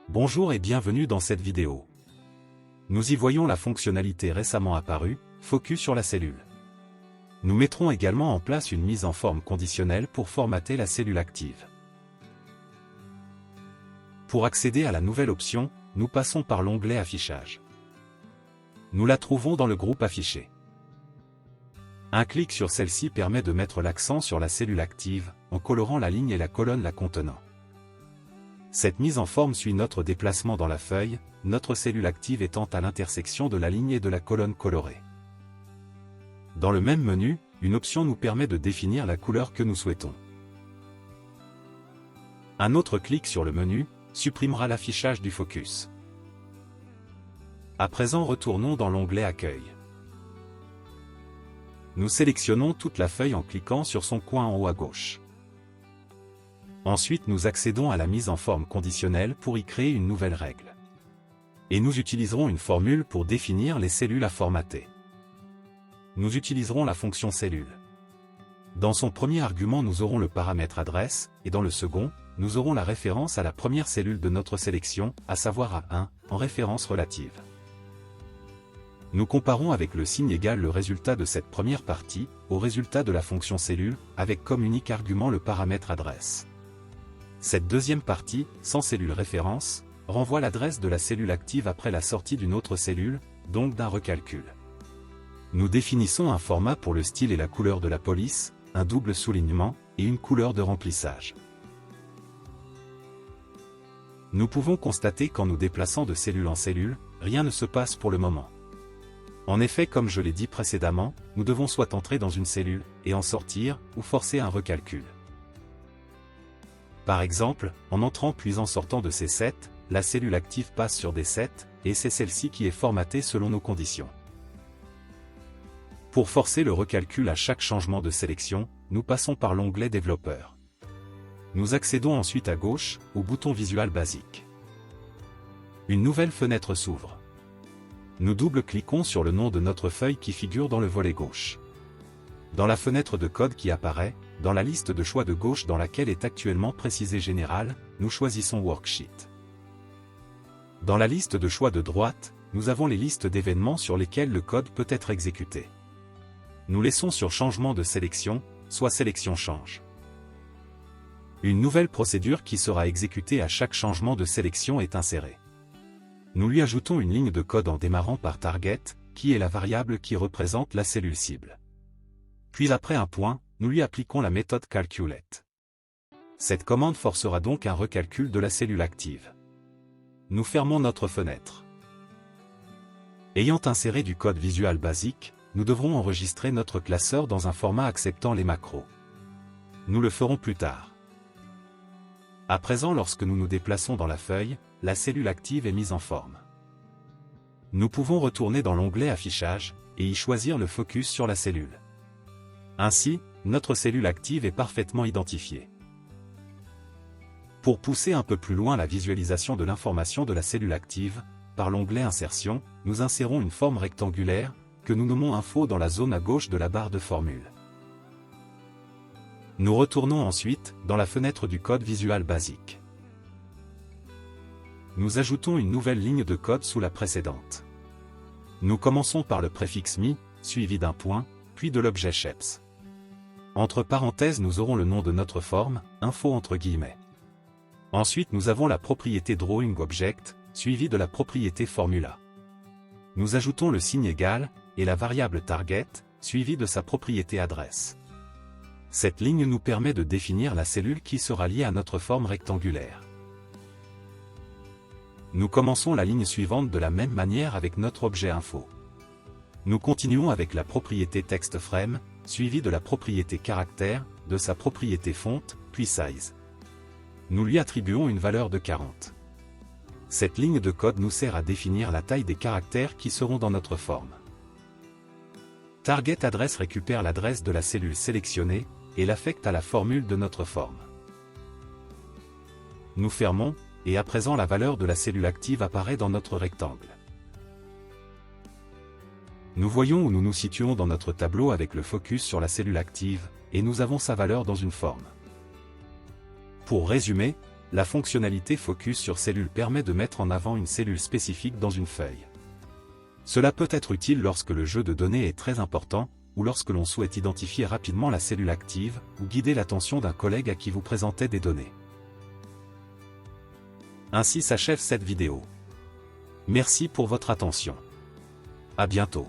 Bonjour et bienvenue dans cette vidéo. Nous y voyons la fonctionnalité récemment apparue, Focus sur la cellule. Nous mettrons également en place une mise en forme conditionnelle pour formater la cellule active. Pour accéder à la nouvelle option, nous passons par l'onglet Affichage. Nous la trouvons dans le groupe Afficher. Un clic sur celle-ci permet de mettre l'accent sur la cellule active, en colorant la ligne et la colonne la contenant. Cette mise en forme suit notre déplacement dans la feuille, notre cellule active étant à l'intersection de la ligne et de la colonne colorée. Dans le même menu, une option nous permet de définir la couleur que nous souhaitons. Un autre clic sur le menu supprimera l'affichage du focus. À présent, retournons dans l'onglet Accueil. Nous sélectionnons toute la feuille en cliquant sur son coin en haut à gauche. Ensuite, nous accédons à la mise en forme conditionnelle pour y créer une nouvelle règle. Et nous utiliserons une formule pour définir les cellules à formater. Nous utiliserons la fonction cellule. Dans son premier argument, nous aurons le paramètre adresse, et dans le second, nous aurons la référence à la première cellule de notre sélection, à savoir A1, en référence relative. Nous comparons avec le signe égal le résultat de cette première partie, au résultat de la fonction cellule, avec comme unique argument le paramètre adresse. Cette deuxième partie, sans cellule référence, renvoie l'adresse de la cellule active après la sortie d'une autre cellule, donc d'un recalcul. Nous définissons un format pour le style et la couleur de la police, un double soulignement, et une couleur de remplissage. Nous pouvons constater qu'en nous déplaçant de cellule en cellule, rien ne se passe pour le moment. En effet, comme je l'ai dit précédemment, nous devons soit entrer dans une cellule, et en sortir, ou forcer un recalcul. Par exemple, en entrant puis en sortant de C7, la cellule active passe sur D7, et c'est celle-ci qui est formatée selon nos conditions. Pour forcer le recalcul à chaque changement de sélection, nous passons par l'onglet Développeur. Nous accédons ensuite à gauche, au bouton Visual Basic. Une nouvelle fenêtre s'ouvre. Nous double-cliquons sur le nom de notre feuille qui figure dans le volet gauche. Dans la fenêtre de code qui apparaît, dans la liste de choix de gauche dans laquelle est actuellement précisé Général, nous choisissons Worksheet. Dans la liste de choix de droite, nous avons les listes d'événements sur lesquels le code peut être exécuté. Nous laissons sur Changement de sélection, soit Sélection change. Une nouvelle procédure qui sera exécutée à chaque changement de sélection est insérée. Nous lui ajoutons une ligne de code en démarrant par Target, qui est la variable qui représente la cellule cible. Puis après un point, nous lui appliquons la méthode Calculate. Cette commande forcera donc un recalcul de la cellule active. Nous fermons notre fenêtre. Ayant inséré du code Visual Basic, nous devrons enregistrer notre classeur dans un format acceptant les macros. Nous le ferons plus tard. À présent, lorsque nous nous déplaçons dans la feuille, la cellule active est mise en forme. Nous pouvons retourner dans l'onglet Affichage, et y choisir le focus sur la cellule. Ainsi, notre cellule active est parfaitement identifiée. Pour pousser un peu plus loin la visualisation de l'information de la cellule active, par l'onglet Insertion, nous insérons une forme rectangulaire, que nous nommons Info dans la zone à gauche de la barre de formule. Nous retournons ensuite, dans la fenêtre du code Visual Basic. Nous ajoutons une nouvelle ligne de code sous la précédente. Nous commençons par le préfixe mi, suivi d'un point, puis de l'objet Shapes. Entre parenthèses, nous aurons le nom de notre forme, info entre guillemets. Ensuite, nous avons la propriété Drawing Object, suivie de la propriété Formula. Nous ajoutons le signe égal, et la variable Target, suivie de sa propriété adresse. Cette ligne nous permet de définir la cellule qui sera liée à notre forme rectangulaire. Nous commençons la ligne suivante de la même manière avec notre objet info. Nous continuons avec la propriété TextFrame, suivie de la propriété caractère, de sa propriété fonte, puis size. Nous lui attribuons une valeur de 40. Cette ligne de code nous sert à définir la taille des caractères qui seront dans notre forme. Target Adresse récupère l'adresse de la cellule sélectionnée, et l'affecte à la formule de notre forme. Nous fermons, et à présent la valeur de la cellule active apparaît dans notre rectangle. Nous voyons où nous nous situons dans notre tableau avec le focus sur la cellule active, et nous avons sa valeur dans une forme. Pour résumer, La fonctionnalité Focus sur cellule permet de mettre en avant une cellule spécifique dans une feuille. Cela peut être utile lorsque le jeu de données est très important, ou lorsque l'on souhaite identifier rapidement la cellule active, ou guider l'attention d'un collègue à qui vous présentez des données. Ainsi s'achève cette vidéo. Merci pour votre attention. À bientôt.